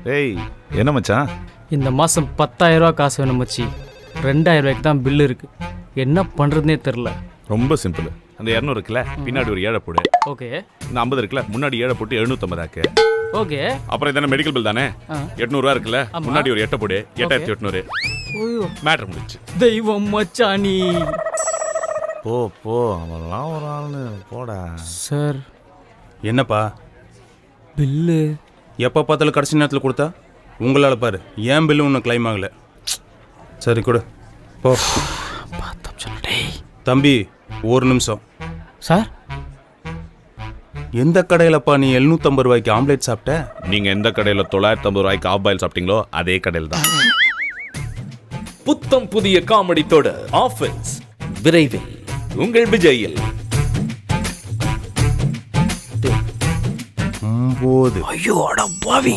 ஏய் என்ன மச்சான்? இந்த மாதம் 10,000 ரூபா காசு வேணும் மச்சி. 2,000 ரூபாய்க்கு தான் பில்லு இருக்கு. என்ன பண்ணுறதுனே தெரில. ரொம்ப சிம்பிள். அந்த 200 இருக்குல்ல, பின்னாடி ஒரு 7 போடு. ஓகே. இந்த 50 இருக்குல்ல, முன்னாடி 7 போட்டு 750 ஆக்கு. ஓகே. அப்புறம் இதானே மெடிக்கல் பில் தானே, 800 ரூபா இருக்குல்ல, முன்னாடி ஒரு 8 போடு, 8,800. ஓய்யோ மேட்டர் முடிச்சு. தெய்வம் மச்சானி. போ போ, அவன்லாம் ஒரு ஆள்னு போடா. சார் என்னப்பா பில்லு எப்போ பார்த்தாலும் கடைசி நேரத்தில் கொடுத்தா உங்களால் பாரு ஏன் பில்லு ஒன்றும் கிளைம் ஆகலை. சரி கொடு போ. தம்பி ஒரு நிமிஷம். சார் எந்த கடையிலப்பா நீ 750 ரூபாய்க்கு ஆம்லேட் சாப்பிட்ட? நீங்க எந்த கடையில் 950 ரூபாய்க்கு ஆஃப் பாயில் சாப்பிட்டீங்களோ அதே கடையில் தான். புத்தம் புதிய காமெடி தொடர் ஆஃபீஸ் விரைவில் உங்கள் விஜயில். 9. ஐயோ அட பாவி.